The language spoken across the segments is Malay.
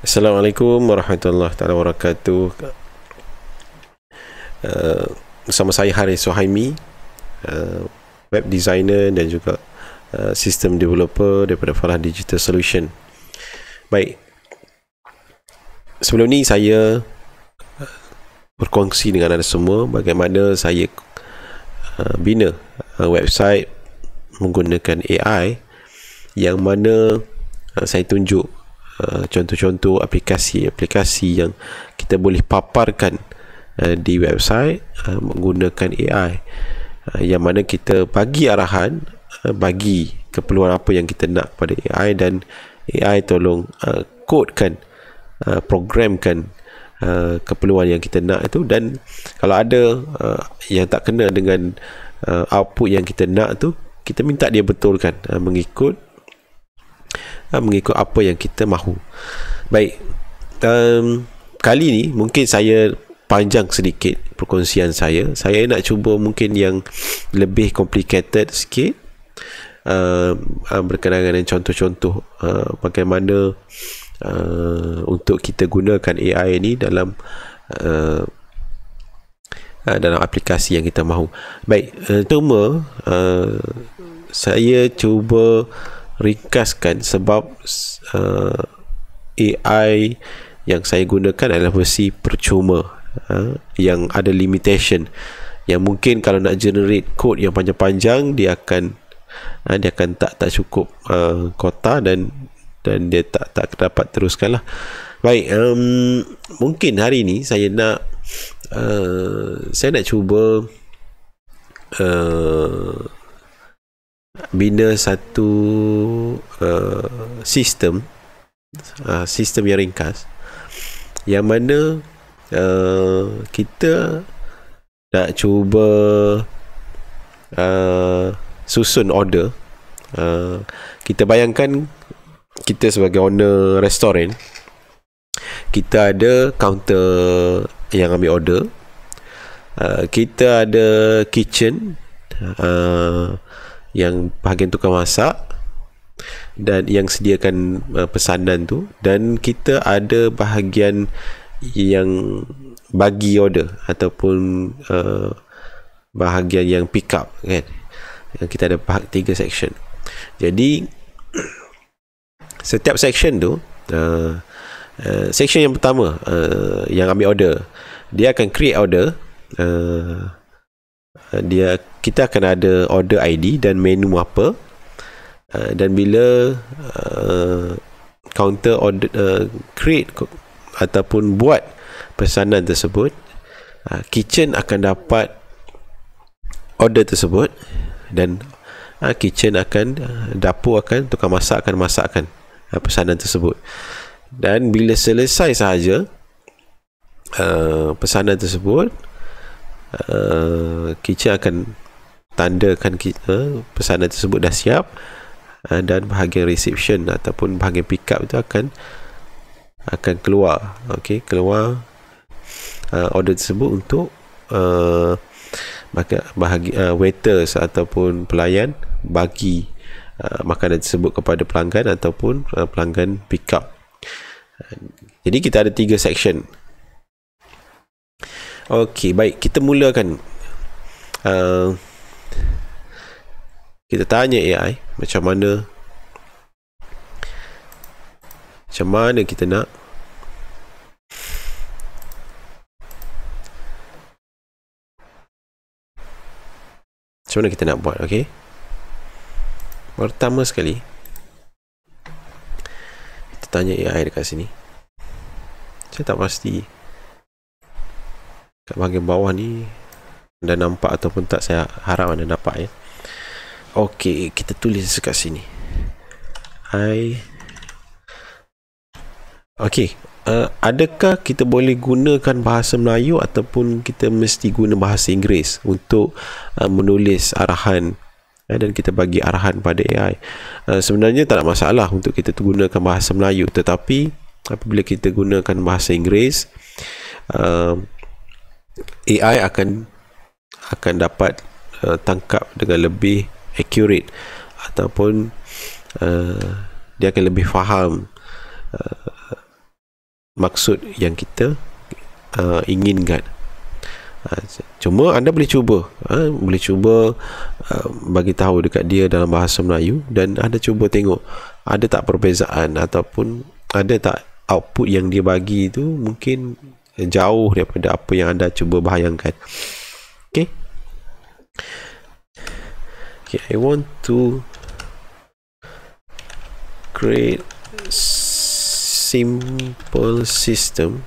Assalamualaikum warahmatullahi taala wabarakatuh. Bersama saya Haris Suhaimi, web designer dan juga sistem developer daripada Falah Digital Solution. Baik, sebelum ni saya berkongsi dengan anda semua bagaimana saya bina website menggunakan AI, yang mana saya tunjuk contoh-contoh aplikasi-aplikasi yang kita boleh paparkan di website menggunakan AI, yang mana kita bagi arahan, bagi keperluan apa yang kita nak pada AI, dan AI tolong kodekan, programkan keperluan yang kita nak itu. Dan kalau ada yang tak kena dengan output yang kita nak tu, kita minta dia betulkan mengikut apa yang kita mahu. Baik, kali ni mungkin saya panjang sedikit perkongsian saya. Saya nak cuba mungkin yang lebih complicated sikit, berkenaan dengan contoh-contoh bagaimana untuk kita gunakan AI ni dalam aplikasi yang kita mahu. Baik, cuma saya cuba ringkaskan sebab AI yang saya gunakan adalah versi percuma, yang ada limitation, yang mungkin kalau nak generate kod yang panjang-panjang dia akan tak cukup kota, dan dia tak dapat teruskan lah. Baik, mungkin hari ni saya nak cuba bina satu sistem yang ringkas, yang mana kita nak cuba susun order. Kita bayangkan kita sebagai owner restoran, kita ada kaunter yang ambil order, kita ada kitchen yang bahagian tukang masak dan yang sediakan pesanan tu, dan kita ada bahagian yang bagi order ataupun bahagian yang pick up, kan. Kita ada 3 section. Jadi setiap section tu, section yang pertama yang ambil order, dia akan create order. Kita akan ada order ID dan menu apa, dan bila counter order create ataupun buat pesanan tersebut, kitchen akan dapat order tersebut, dan kitchen akan dapur akan tukang masak akan masakkan pesanan tersebut. Dan bila selesai sahaja pesanan tersebut, kitchen akan tandakan pesanan tersebut dah siap, dan bahagian reception ataupun bahagian pick up itu akan keluar, keluar order tersebut untuk waiters ataupun pelayan bagi makanan tersebut kepada pelanggan ataupun pelanggan pick up. Jadi kita ada 3 section. Okey, baik, kita mulakan. Kita tanya AI macam mana kita nak buat. Okey, pertama sekali kita tanya AI dekat sini. Saya tak pasti kat bahagian bawah ni anda nampak ataupun tak. Saya harap anda nampak, ya. Okey, kita tulis dekat sini. Okey, adakah kita boleh gunakan bahasa Melayu ataupun kita mesti guna bahasa Inggeris untuk menulis arahan, dan kita bagi arahan pada AI? Sebenarnya tak ada masalah untuk kita gunakan bahasa Melayu, tetapi apabila kita gunakan bahasa Inggeris, AI akan dapat tangkap dengan lebih accurate, ataupun dia akan lebih faham maksud yang kita inginkan. Cuma anda boleh cuba bagi tahu dekat dia dalam bahasa Melayu, dan anda cuba tengok ada tak perbezaan ataupun ada tak output yang dia bagi tu mungkin jauh daripada apa yang anda cuba bayangkan. Okay, I want to create simple system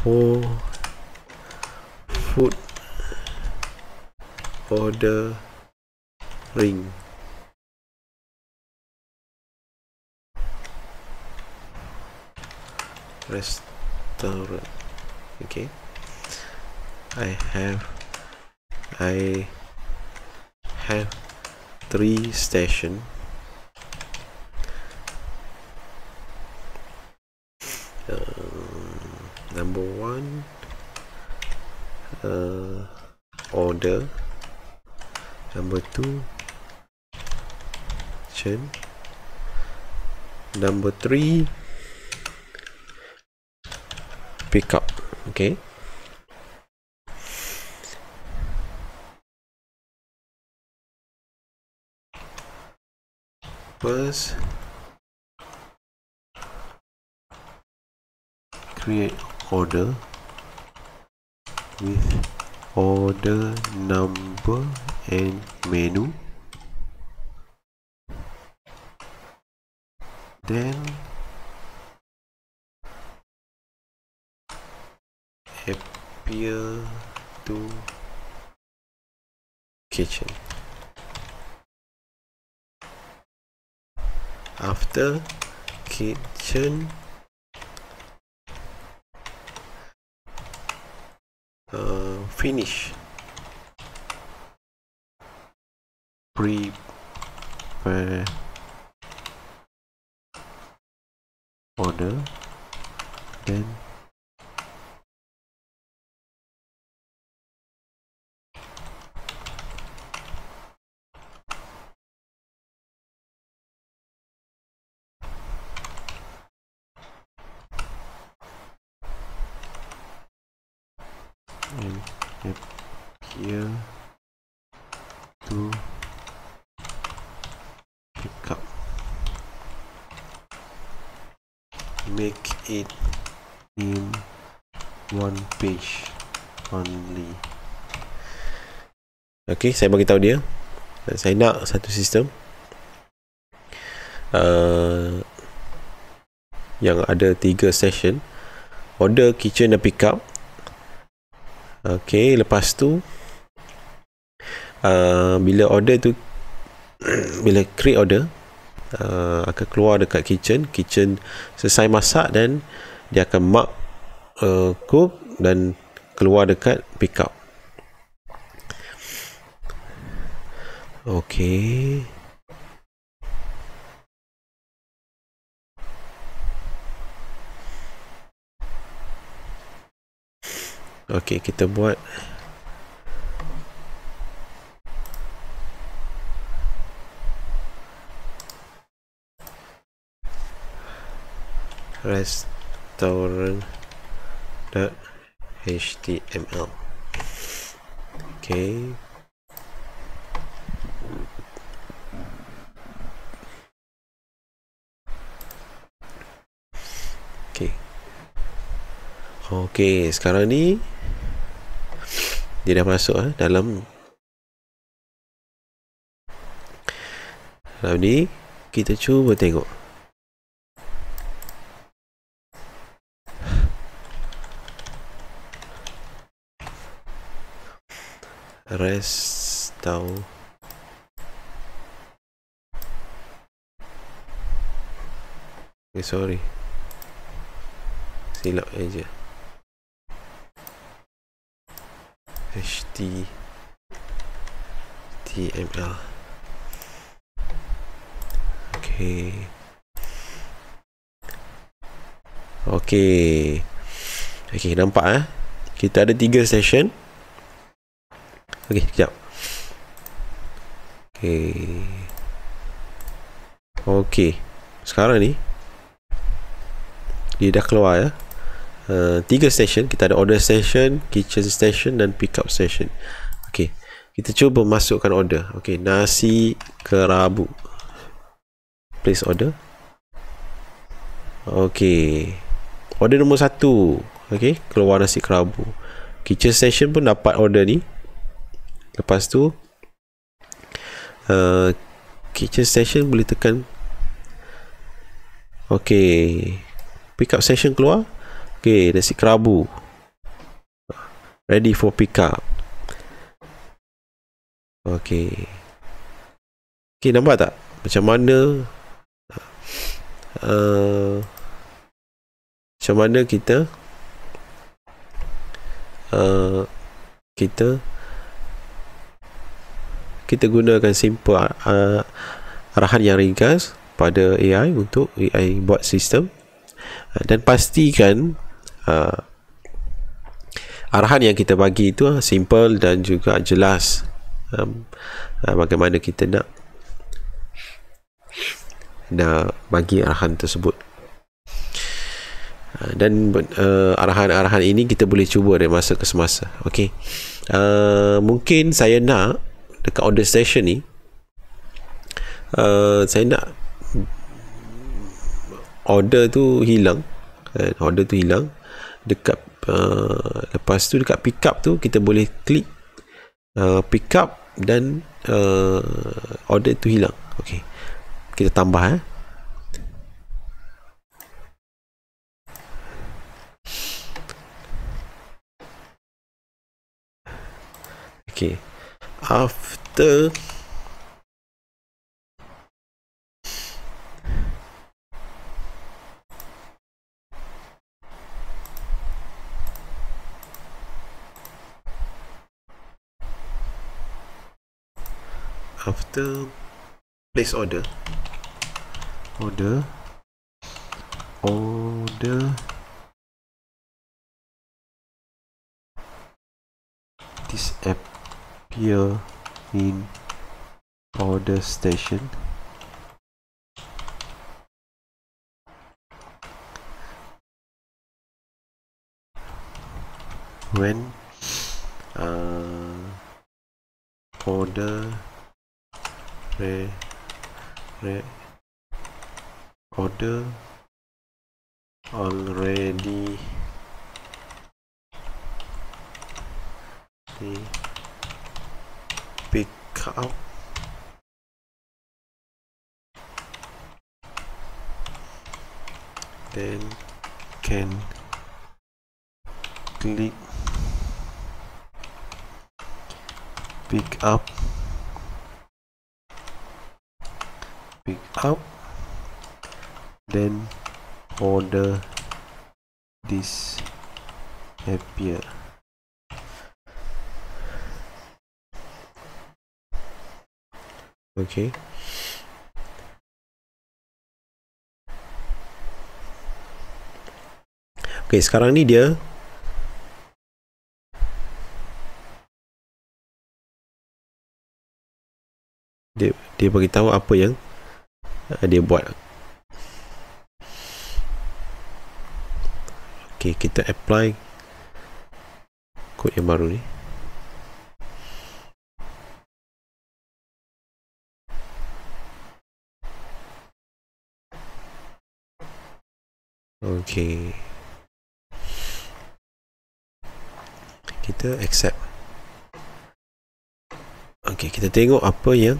for food ordering. Restaurant. Okay, I have 3 stations. Number 1, order. Number 2, kitchen. Number 3, pick up. Okay, first create order with order number and menu, then appear to kitchen. After kitchen, finish, prepare order, then appear to pick up. Make it in one page only. Okay, saya bagi tahu dia. Saya nak satu sistem yang ada 3 session, order, kitchen dan pick up. Okay, lepas tu bila order tu bila create order, akan keluar dekat kitchen selesai masak, dan dia akan mark cook dan keluar dekat pick up. Okay, okay, kita buat restaurant.html. Okay, okay, sekarang ni dia dah masuk dalam ni. Kita cuba tengok. Restaurant. Sorry, silap aja. HTML. Okay, nampak kita ada 3 session. Okay, sekejap. Okey, sekarang ni dia dah keluar ya. 3 station. Kita ada order station, kitchen station dan pick up station. Okey, kita cuba masukkan order. Okey, nasi kerabu. Place order. Okey, order nombor 1. Okey, keluar nasi kerabu. Kitchen station pun dapat order ni. Lepas tu kitchen station boleh tekan. Okey, pick up station keluar. Okey, nasi kerabu ready for pick up. Okey, nampak tak macam mana kita gunakan simple arahan yang ringkas pada AI untuk AI buat sistem, dan pastikan arahan yang kita bagi itu simple dan juga jelas, bagaimana kita nak bagi arahan tersebut. Dan arahan-arahan ini kita boleh cuba dari masa ke semasa. Okey, mungkin saya nak dekat order station ni, saya nak order tu hilang. Dekat lepas tu dekat pick up tu kita boleh klik pick up dan order tu hilang. Okey, kita tambah Okey, after place order this appear in order station. When order order already pick up then can click pick up then order this appear. Okay, sekarang ni dia bagi tahu apa yang dia buat. Okey, kita apply kod yang baru ni. Okey, kita accept. Okey, kita tengok apa yang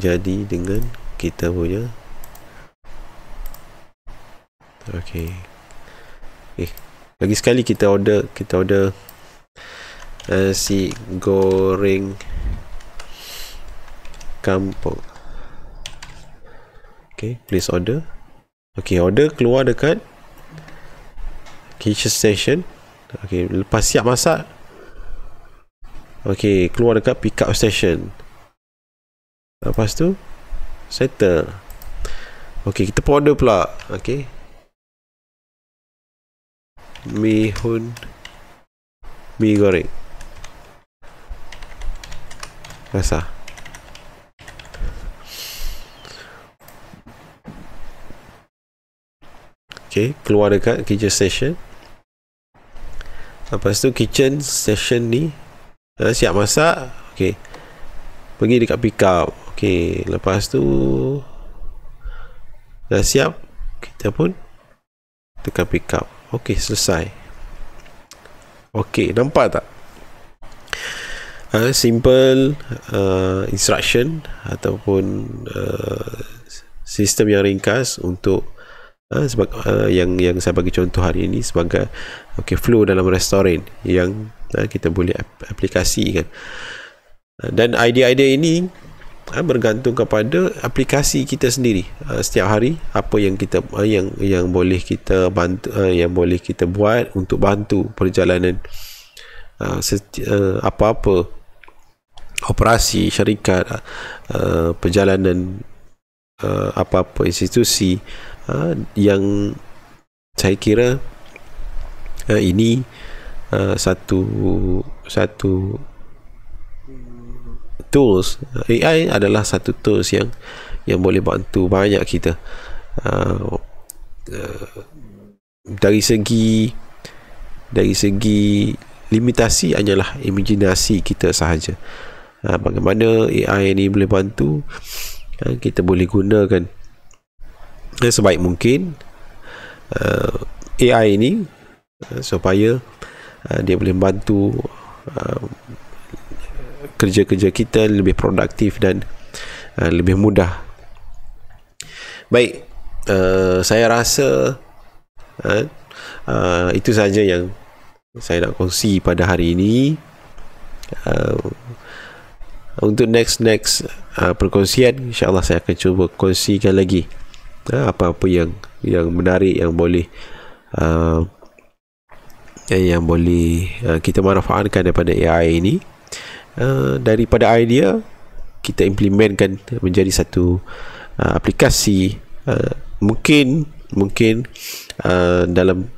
jadi dengan kita punya. Okey, lagi sekali kita order nasi goreng kampung. Okey, please order. Okey, order keluar dekat kitchen station. Okey, lepas siap masak, okey, keluar dekat pick up station. Lepas tu settle. Okey, kita pun order pula. Okey, mi goreng basah. Okay, keluar dekat kitchen station. Lepas tu kitchen station ni siap masak. Okay, pergi dekat pick up. Okay, lepas tu dah siap, kita pun tekan pick up. Okay, selesai. Okay, nampak tak? Simple instruction ataupun sistem yang ringkas untuk yang saya bagi contoh hari ini sebagai flow dalam restoran yang kita boleh aplikasikan. Dan idea-idea ini bergantung kepada aplikasi kita sendiri. Setiap hari apa yang kita yang boleh kita bantu, yang boleh kita buat untuk bantu perjalanan apa-apa operasi syarikat, perjalanan apa-apa institusi, yang saya kira ini satu tools. AI adalah satu tools yang boleh bantu banyak kita. Dari segi limitasi hanyalah imajinasi kita sahaja. Bagaimana AI ini boleh bantu, kita boleh gunakan sebaik mungkin AI ini supaya dia boleh bantu kerja-kerja kita lebih produktif dan lebih mudah. Baik, saya rasa itu saja yang saya nak kongsi pada hari ini. Untuk next perkongsian, insyaAllah saya akan cuba kongsikan lagi apa-apa yang menarik, yang boleh kita manfaatkan daripada AI ini. Daripada idea kita implementkan menjadi satu aplikasi. Mungkin dalam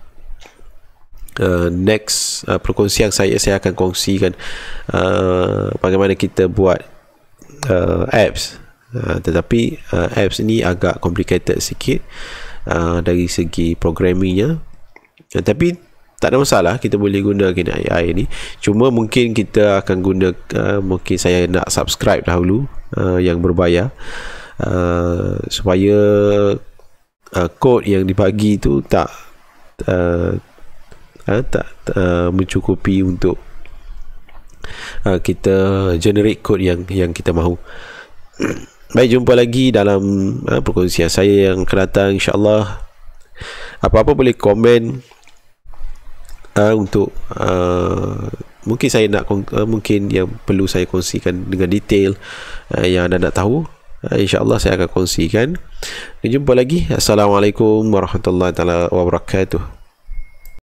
next perkongsian saya akan kongsikan bagaimana kita buat apps, tetapi apps ini agak complicated sikit dari segi programmingnya, tapi tak ada masalah, kita boleh gunakan AI ni. Cuma mungkin kita akan guna mungkin saya nak subscribe dahulu yang berbayar, supaya kod yang dibagi tu tak mencukupi untuk kita generate kod yang kita mahu. Baik, jumpa lagi dalam perkongsian saya yang akan datang, insyaAllah. Apa-apa boleh komen untuk mungkin saya nak mungkin yang perlu saya kongsikan dengan detail yang anda nak tahu. InsyaAllah saya akan kongsikan. Jumpa lagi. Assalamualaikum warahmatullahi wabarakatuh.